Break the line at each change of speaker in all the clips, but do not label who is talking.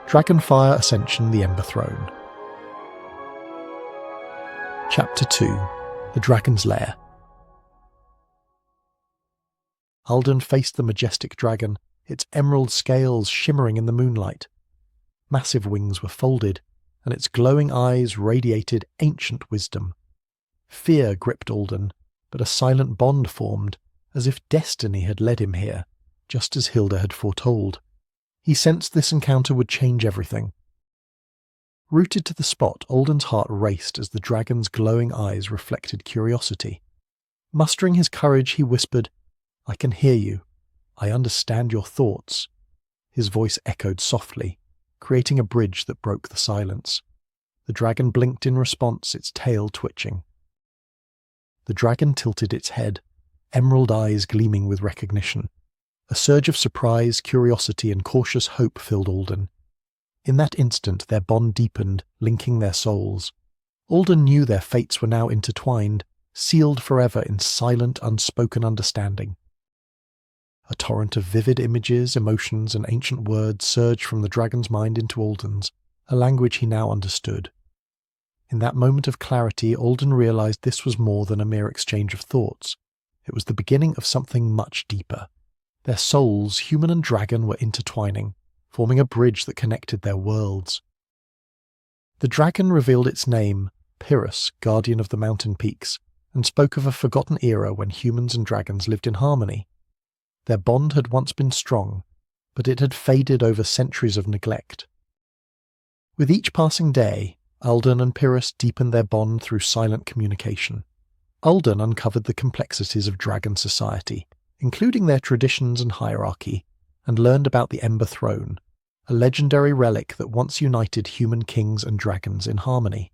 Dragonfire Ascension, the Ember Throne. Chapter 2. The Dragon's Lair. Alden faced the majestic dragon, its emerald scales shimmering in the moonlight. Massive wings were folded, and its glowing eyes radiated ancient wisdom. Fear gripped Alden, but a silent bond formed, as if destiny had led him here, just as Hilda had foretold. He sensed this encounter would change everything. Rooted to the spot, Alden's heart raced as the dragon's glowing eyes reflected curiosity. Mustering his courage, he whispered, "I can hear you. I understand your thoughts." His voice echoed softly, creating a bridge that broke the silence. The dragon blinked in response, its tail twitching. The dragon tilted its head, emerald eyes gleaming with recognition. A surge of surprise, curiosity, and cautious hope filled Alden. In that instant, their bond deepened, linking their souls. Alden knew their fates were now intertwined, sealed forever in silent, unspoken understanding. A torrent of vivid images, emotions, and ancient words surged from the dragon's mind into Alden's, a language he now understood. In that moment of clarity, Alden realized this was more than a mere exchange of thoughts. It was the beginning of something much deeper. Their souls, human and dragon, were intertwining, forming a bridge that connected their worlds. The dragon revealed its name, Pyrrhus, guardian of the mountain peaks, and spoke of a forgotten era when humans and dragons lived in harmony. Their bond had once been strong, but it had faded over centuries of neglect. With each passing day, Alden and Pyrrhus deepened their bond through silent communication. Alden uncovered the complexities of dragon society, including their traditions and hierarchy, and learned about the Ember Throne, a legendary relic that once united human kings and dragons in harmony.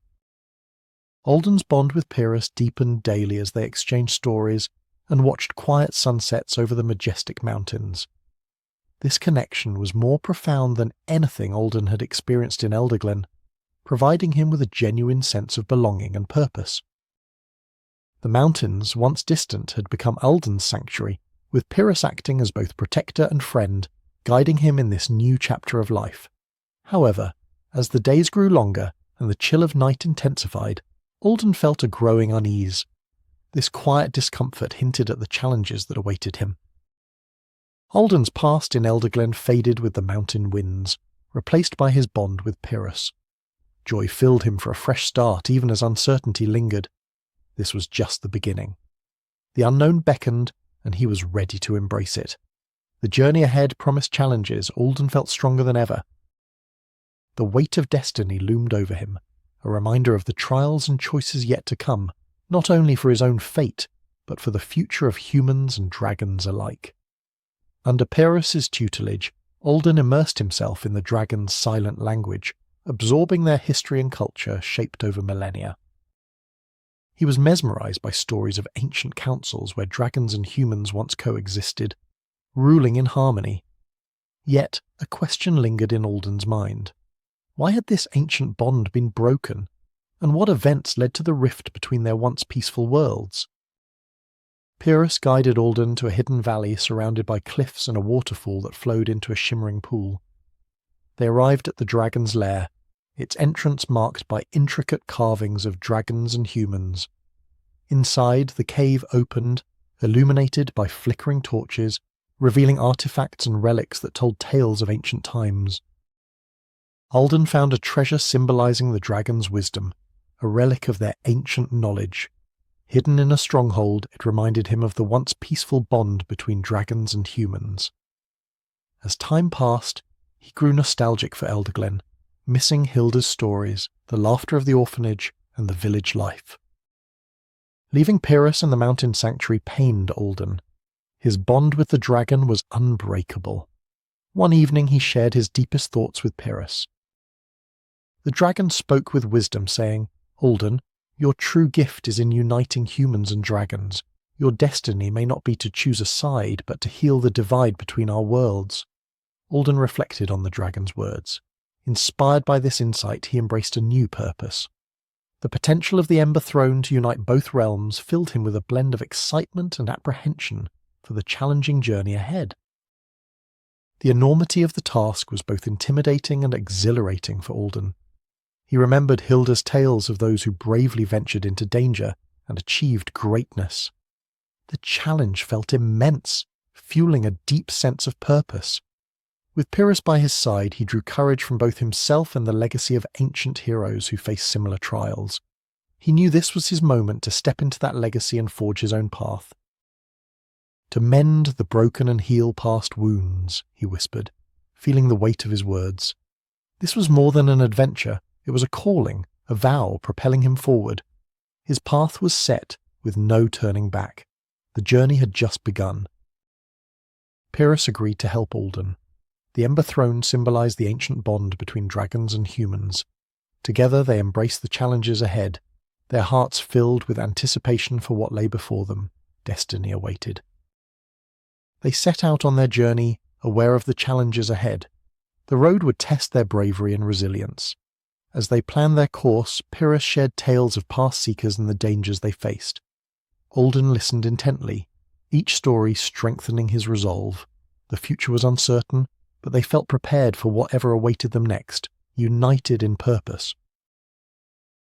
Alden's bond with Pyrrhus deepened daily as they exchanged stories and watched quiet sunsets over the majestic mountains. This connection was more profound than anything Alden had experienced in Elderglen, providing him with a genuine sense of belonging and purpose. The mountains, once distant, had become Alden's sanctuary, with Pyrrhus acting as both protector and friend, guiding him in this new chapter of life. However, as the days grew longer and the chill of night intensified, Alden felt a growing unease. This quiet discomfort hinted at the challenges that awaited him. Alden's past in Elderglen faded with the mountain winds, replaced by his bond with Pyrrhus. Joy filled him for a fresh start, even as uncertainty lingered. This was just the beginning. The unknown beckoned, and he was ready to embrace it. The journey ahead promised challenges. Alden felt stronger than ever. The weight of destiny loomed over him, a reminder of the trials and choices yet to come, not only for his own fate, but for the future of humans and dragons alike. Under Pyrrhus's tutelage, Alden immersed himself in the dragon's silent language, absorbing their history and culture shaped over millennia. He was mesmerized by stories of ancient councils where dragons and humans once coexisted, ruling in harmony. Yet, a question lingered in Alden's mind. Why had this ancient bond been broken, and what events led to the rift between their once peaceful worlds? Pyrrhus guided Alden to a hidden valley surrounded by cliffs and a waterfall that flowed into a shimmering pool. They arrived at the dragon's lair, its entrance marked by intricate carvings of dragons and humans. Inside, the cave opened, illuminated by flickering torches, revealing artifacts and relics that told tales of ancient times. Alden found a treasure symbolizing the dragon's wisdom, a relic of their ancient knowledge. Hidden in a stronghold, it reminded him of the once peaceful bond between dragons and humans. As time passed, he grew nostalgic for Elderglen, missing Hilda's stories, the laughter of the orphanage, and the village life. Leaving Pyrrhus and the mountain sanctuary pained Alden. His bond with the dragon was unbreakable. One evening he shared his deepest thoughts with Pyrrhus. The dragon spoke with wisdom, saying, "Alden, your true gift is in uniting humans and dragons. Your destiny may not be to choose a side, but to heal the divide between our worlds." Alden reflected on the dragon's words. Inspired by this insight, he embraced a new purpose. The potential of the Ember Throne to unite both realms filled him with a blend of excitement and apprehension for the challenging journey ahead. The enormity of the task was both intimidating and exhilarating for Alden. He remembered Hilda's tales of those who bravely ventured into danger and achieved greatness. The challenge felt immense, fueling a deep sense of purpose. With Pyrrhus by his side, he drew courage from both himself and the legacy of ancient heroes who faced similar trials. He knew this was his moment to step into that legacy and forge his own path. "To mend the broken and heal past wounds," he whispered, feeling the weight of his words. This was more than an adventure. It was a calling, a vow propelling him forward. His path was set, with no turning back. The journey had just begun. Pyrrhus agreed to help Alden. The Ember Throne symbolized the ancient bond between dragons and humans. Together they embraced the challenges ahead, their hearts filled with anticipation for what lay before them. Destiny awaited. They set out on their journey, aware of the challenges ahead. The road would test their bravery and resilience. As they planned their course, Pyrrhus shared tales of past seekers and the dangers they faced. Alden listened intently, each story strengthening his resolve. The future was uncertain, but they felt prepared for whatever awaited them next, united in purpose.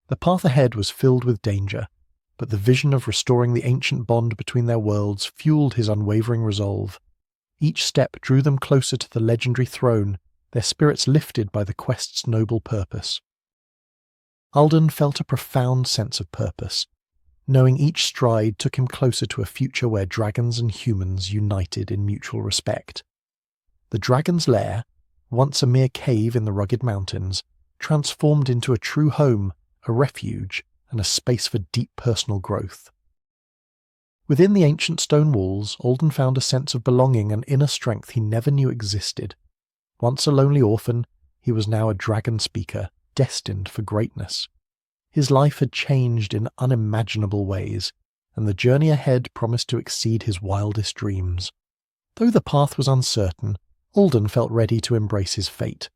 The path ahead was filled with danger, but the vision of restoring the ancient bond between their worlds fueled his unwavering resolve. Each step drew them closer to the legendary throne, their spirits lifted by the quest's noble purpose. Alden felt a profound sense of purpose, knowing each stride took him closer to a future where dragons and humans united in mutual respect. The Dragon's Lair, once a mere cave in the rugged mountains, transformed into a true home, a refuge, and a space for deep personal growth. Within the ancient stone walls, Alden found a sense of belonging and inner strength he never knew existed. Once a lonely orphan, he was now a dragon speaker, destined for greatness. His life had changed in unimaginable ways, and the journey ahead promised to exceed his wildest dreams. Though the path was uncertain, Alden felt ready to embrace his fate.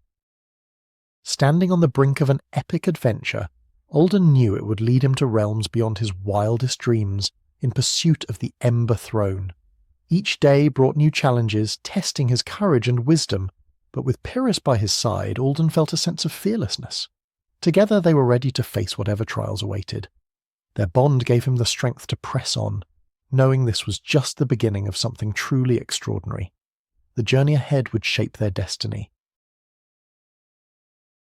Standing on the brink of an epic adventure, Alden knew it would lead him to realms beyond his wildest dreams, in pursuit of the Ember Throne. Each day brought new challenges, testing his courage and wisdom, but with Pyrrhus by his side, Alden felt a sense of fearlessness. Together they were ready to face whatever trials awaited. Their bond gave him the strength to press on, knowing this was just the beginning of something truly extraordinary. The journey ahead would shape their destiny,